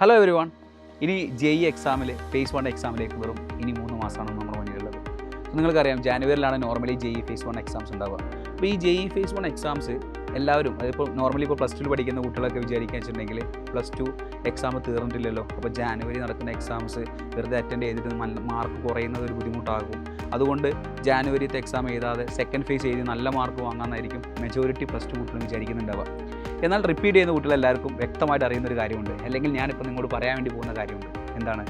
Hello every one. ഇനി JEE എക്സാമിൽ face 1 എക്സാമിലേക്ക് വരും. ഇനി 3 മാസമാണ് നമ്മുടെ മുന്നിലുള്ളത്. നിങ്ങൾക്കറിയാം ജാനുവരിയിലാണ് നോർമലി JEE ഫേസ് 1 എക്സാംസ് ഉണ്ടാവുക. അപ്പോൾ ഈ JEE ഫേസ് 1 എക്സാംസ് എല്ലാവരും അതിപ്പോൾ നോർമലി ഇപ്പോൾ +2 പഠിക്കുന്ന കുട്ടികളൊക്കെ വിചാരിക്കുക വെച്ചിട്ടുണ്ടെങ്കിൽ +2 എക്സാം തീർന്നിട്ടില്ലല്ലോ, അപ്പോൾ ജാനുവരി നടക്കുന്ന എക്സാംസ് വെറുതെ അറ്റൻഡ് ചെയ്തിട്ട് മാർക്ക് കുറയുന്നത് ഒരു ബുദ്ധിമുട്ടാകും. അതുകൊണ്ട് ജാനുവരിത്തെ എക്സാം എഴുതാതെ സെക്കൻഡ് ഫേസ് എഴുതി നല്ല മാർക്ക് വാങ്ങാമെന്നായിരിക്കും മെജോറിറ്റി +2 കുട്ടികൾ വിചാരിക്കുന്നുണ്ടാവുക. എന്നാൽ റിപ്പീറ്റ് ചെയ്യുന്ന കുട്ടികളെല്ലാവർക്കും വ്യക്തമായിട്ട് അറിയുന്നൊരു കാര്യമുണ്ട്, അല്ലെങ്കിൽ ഞാനിപ്പോൾ നിങ്ങളോട് പറയാൻ വേണ്ടി പോകുന്ന കാര്യമുണ്ട്. എന്താണ്?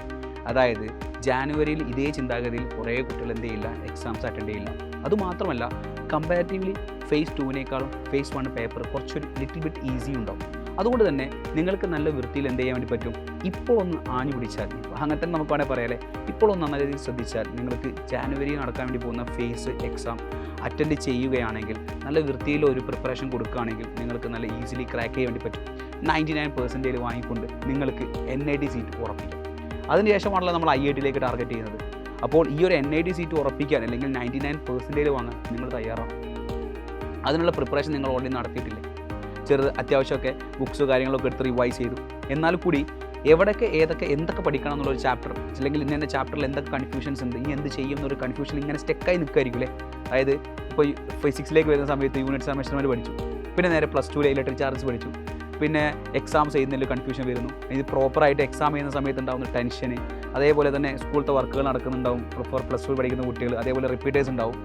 അതായത് ജാനുവരിയിൽ ഇതേ ചിന്താഗതിയിൽ കുറേ കുട്ടികൾ എന്ത് ചെയ്യില്ല, എക്സാംസ് അറ്റൻഡ് ചെയ്യില്ല. അതുമാത്രമല്ല, കമ്പാരിറ്റീവ്ലി ഫേസ് 2നേക്കാളും ഫേസ് 1 പേപ്പർ കുറച്ചൊരു ലിറ്റിൽ ബിറ്റ് ഈസി ഉണ്ടാവും. അതുകൊണ്ട് തന്നെ നിങ്ങൾക്ക് നല്ല വൃത്തിയിൽ എന്ത് ചെയ്യാൻ വേണ്ടി പറ്റും, ഇപ്പോൾ ഒന്ന് ആഞ്ഞു പിടിച്ചാൽ, അങ്ങനെ തന്നെ നമുക്ക് വേണമെങ്കിൽ പറയാമല്ലേ, ഇപ്പോൾ ഒന്ന് നല്ല രീതിയിൽ ശ്രദ്ധിച്ചാൽ നിങ്ങൾക്ക് ജാനുവരി നടക്കാൻ വേണ്ടി പോകുന്ന ഫേസ് എക്സാം അറ്റൻഡ് ചെയ്യുകയാണെങ്കിൽ, നല്ല വൃത്തിയിൽ ഒരു പ്രിപ്പറേഷൻ കൊടുക്കുകയാണെങ്കിൽ നിങ്ങൾക്ക് നല്ല ഈസിലി ക്രാക്ക് ചെയ്യാൻ വേണ്ടി പറ്റും. 99% വാങ്ങിക്കൊണ്ട് നിങ്ങൾക്ക് NIT സീറ്റ് ഉറപ്പിക്കാം. അതിനുശേഷമാണല്ലോ നമ്മൾ IITയിലേക്ക് ടാർഗറ്റ് ചെയ്യുന്നത്. അപ്പോൾ ഈ ഒരു NIT സീറ്റ് ഉറപ്പിക്കാൻ അല്ലെങ്കിൽ 99% വാങ്ങാൻ നിങ്ങൾ തയ്യാറാണ്. അതിനുള്ള പ്രിപ്പറേഷൻ നിങ്ങൾ ഓൾറെഡി നടത്തിയിട്ടില്ലേ? അത്യാവശ്യമൊക്കെ ബുക്സ് കാര്യങ്ങളൊക്കെ എടുത്ത് റിവൈസ് ചെയ്തു. എന്നാൽ കൂടി എന്തൊക്കെ പഠിക്കണം എന്നുള്ളൊരു ചാപ്റ്റർ, അല്ലെങ്കിൽ ഇന്ന ചാപ്റ്ററിൽ എന്തൊക്കെ കൺഫ്യൂഷൻസ് ഉണ്ട്, ഇനി എന്ത് ചെയ്യും എന്നൊരു കൺഫ്യൂഷൻ ഇങ്ങനെ സ്റ്റെക്കായി നിൽക്കുമായിരിക്കും. അതായത് ഇപ്പോൾ ഫിസിക്സിലേക്ക് വരുന്ന സമയത്ത് യൂണിറ്റ്സ് ആൻഡ് മെഷർമെൻറ്റ് പഠിച്ചു, പിന്നെ നേരെ +2 ഇലക്ട്രിക് ചാർജസ് പഠിച്ചു, പിന്നെ എക്സാംസ് ചെയ്യുന്നതിൽ കൺഫ്യൂഷൻ വരുന്നു. ഇത് പ്രോപ്പറായിട്ട് എക്സാം ചെയ്യുന്ന സമയത്ത് ഉണ്ടാകുന്ന ടെൻഷന്, അതേപോലെ തന്നെ സ്കൂളത്തെ വർക്കുകൾ നടക്കുന്നുണ്ടാവും ഫോർ +2 പഠിക്കുന്ന കുട്ടികൾ, അതേപോലെ റിപ്പീറ്റേഴ്സ് ഉണ്ടാവും.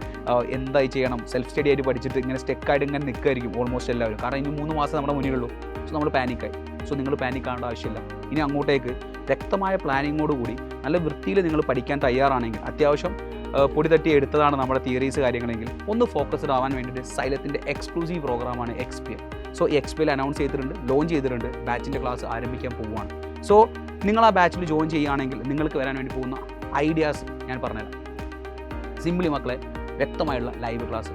എന്തായി ചെയ്യണം, സെൽഫ് സ്റ്റഡി ആയിട്ട് പഠിച്ചിട്ട് ഇങ്ങനെ സ്റ്റെക്കായിട്ട് ഇങ്ങനെ നിൽക്കുമായിരിക്കും ഓൾമോസ്റ്റ് എല്ലാവരും. കാരണം ഇനി 3 മാസം നമ്മുടെ മുന്നിലുള്ളൂ. സോ നമ്മൾ പാനിക്കായി. സോ നിങ്ങൾ പാനിക്കാവേണ്ട ആവശ്യമില്ല. ഇനി അങ്ങോട്ടേക്ക് വ്യക്തമായ പ്ലാനിങ്ങോടുകൂടി നല്ല വൃത്തിയിൽ നിങ്ങൾ പഠിക്കാൻ തയ്യാറാണെങ്കിൽ, അത്യാവശ്യം പൊടി തട്ടി എടുത്തതാണ് നമ്മുടെ തിയറീസ് കാര്യങ്ങളെങ്കിൽ, ഒന്ന് ഫോക്കസ്ഡ് ആവാൻ വേണ്ടിയിട്ട് സൈലത്തിൻ്റെ എക്സ്ക്ലൂസീവ് പ്രോഗ്രാമാണ് XPL. സോ ഈ XPL അനൗൺസ് ചെയ്തിട്ടുണ്ട്, ലോഞ്ച് ചെയ്തിട്ടുണ്ട്, ബാച്ചിൻ്റെ ക്ലാസ് ആരംഭിക്കാൻ പോവുകയാണ്. സോ നിങ്ങൾ ആ ബാച്ചിൽ ജോയിൻ ചെയ്യുകയാണെങ്കിൽ നിങ്ങൾക്ക് വരാൻ വേണ്ടി പോകുന്ന ഐഡിയാസ് ഞാൻ പറഞ്ഞുതരാം. സിംപിളി മക്കളെ, വ്യക്തമായുള്ള ലൈവ് ക്ലാസ്,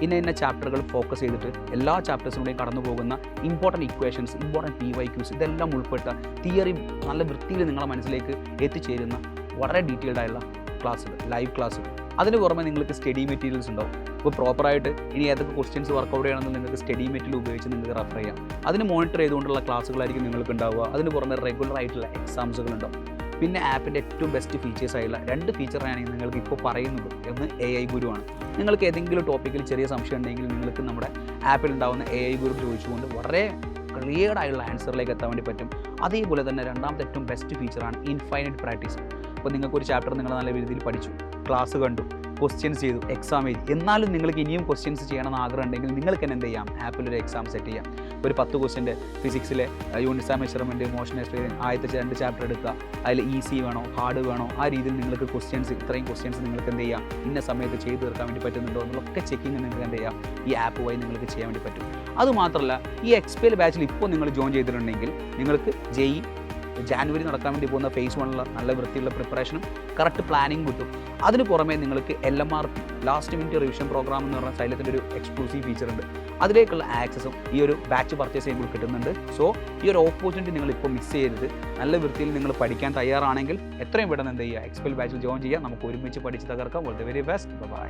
ഇന്ന ചാപ്റ്ററുകൾ ഫോക്കസ് ചെയ്തിട്ട് എല്ലാ ചാപ്റ്റേഴ്സിലൂടെയും കടന്നു പോകുന്ന ഇമ്പോർട്ടൻറ്റ് ഇക്വേഷൻസ്, ഇമ്പോർട്ടൻറ്റ് PYQs ഇതെല്ലാം ഉൾപ്പെട്ട തിയറി നല്ല വൃത്തിയിൽ നിങ്ങളുടെ മനസ്സിലേക്ക് എത്തിച്ചേരുന്ന വളരെ ഡീറ്റെയിൽഡ് ആയുള്ള ക്ലാസ്സുകൾ, ലൈവ് ക്ലാസ്സുകൾ. അതിന് പുറമെ നിങ്ങൾക്ക് സ്റ്റഡി മെറ്റീരിയൽസ് ഉണ്ടാവും. ഇപ്പോൾ പ്രോപ്പറായിട്ട് ഇനി ഏതൊക്കെ ക്വസ്റ്റ്യൻസ് വർക്കൗട്ട് ചെയ്യണമെന്ന് നിങ്ങൾക്ക് സ്റ്റഡി മെറ്റീരിയൽ ഉപയോഗിച്ച് നിങ്ങൾക്ക് റെഫർ ചെയ്യാം. അതിന് മോണിറ്റർ ചെയ്തുകൊണ്ടുള്ള ക്ലാസ്സുകളായിരിക്കും നിങ്ങൾക്ക് ഉണ്ടാവുക. അതിന് പുറമെ റെഗുലർ ആയിട്ടുള്ള എക്സാംസുകൾ ഉണ്ടാവും. പിന്നെ ആപ്പിൻ്റെ ഏറ്റവും ബെസ്റ്റ് ഫീച്ചേഴ്സ് ആയുള്ള 2 ഫീച്ചറാണ് നിങ്ങൾക്ക് ഇപ്പോൾ പറയുന്നത്. ഒന്ന് AI ഗുരു ആണ്. നിങ്ങൾക്ക് ഏതെങ്കിലും ടോപ്പിക്കിൽ ചെറിയ സംശയം ഉണ്ടെങ്കിൽ നിങ്ങൾക്ക് നമ്മുടെ ആപ്പിൽ ഉണ്ടാകുന്ന AI ഗുരു ചോദിച്ചുകൊണ്ട് വളരെ ക്ലിയർ ആയുള്ള ആൻസറിലേക്ക് എത്താൻ വേണ്ടി പറ്റും. അതേപോലെ തന്നെ രണ്ടാമത്തെ ഏറ്റവും ബെസ്റ്റ് ഫീച്ചറാണ് ഇൻഫൈനൈറ്റ് പ്രാക്ടീസ്. അപ്പോൾ നിങ്ങൾക്കൊരു ചാപ്റ്റർ നിങ്ങൾ നല്ല രീതിയിൽ പഠിച്ചു, ക്ലാസ് കണ്ടു, ക്വസ്റ്റ്യൻസ് ചെയ്തു, എക്സാം എഴുതി, എന്നാലും നിങ്ങൾക്ക് ഇനിയും ക്വസ്റ്റ്യൻസ് ചെയ്യണമെന്ന് ആഗ്രഹം ഉണ്ടെങ്കിൽ നിങ്ങൾക്ക് തന്നെ എന്ത് ചെയ്യാം, ആപ്പിലൊരു എക്സാം സെറ്റ് ചെയ്യാം. ഒരു 10 ക്വസ്റ്റ്യൻ്റെ ഫിസിക്സിലെ units and measurement, motion experience, ആദ്യത്തെ 2 ചാപ്റ്റർ എടുക്കുക. അതിൽ ഈസി വേണോ ഹാർഡ് വേണോ, ആ രീതിയിൽ നിങ്ങൾക്ക് ഇത്രയും ക്വസ്റ്റ്യൻസ് നിങ്ങൾക്ക് എന്ത് ചെയ്യാം, ഇന്ന സമയത്ത് ചെയ്ത് തീർക്കാൻ വേണ്ടി പറ്റുന്നുണ്ടോ എന്നുള്ളൊക്കെ ചെക്കിങ് നിങ്ങൾക്ക് എന്ത് ചെയ്യാം, ഈ ആപ്പ് വഴി നിങ്ങൾക്ക് ചെയ്യാൻ വേണ്ടി പറ്റും. അതുമാത്രമല്ല, ഈ XPL ബാച്ചിൽ ഇപ്പോൾ നിങ്ങൾ ജോയിൻ ചെയ്തിട്ടുണ്ടെങ്കിൽ നിങ്ങൾക്ക് JEE ജാനുവരി നടക്കാൻ വേണ്ടി പോകുന്ന ഫേസ് 1 നല്ല വൃത്തിയുള്ള പ്രിപ്പറേഷനും കറക്റ്റ് പ്ലാനിങ് കിട്ടും. അതിന് പുറമെ നിങ്ങൾക്ക് LMRP last minute revision programme എന്ന് പറഞ്ഞ സൈലത്തിൻ്റെ ഒരു എക്സ്ക്ലൂസീവ് ഫീച്ചർ ഉണ്ട്. അതിലേക്കുള്ള ആക്സസും ഈ ഒരു ബാച്ച് പർച്ചേസ് ചെയ്യുമ്പോൾ കിട്ടുന്നുണ്ട്. സോ ഈ ഒരു ഓപ്പർച്യൂണിറ്റി നിങ്ങൾ ഇപ്പോൾ മിസ് ചെയ്യരുത്. നല്ല വൃത്തിയിൽ നിങ്ങൾ പഠിക്കാൻ തയ്യാറാണെങ്കിൽ എത്രയും പെട്ടെന്ന് എന്ത് ചെയ്യുക, XPL ബാച്ചിൽ ജോയിൻ ചെയ്യുക. നമുക്ക് ഒരുമിച്ച് പഠിച്ച് തകർക്കാം. All the very best. By.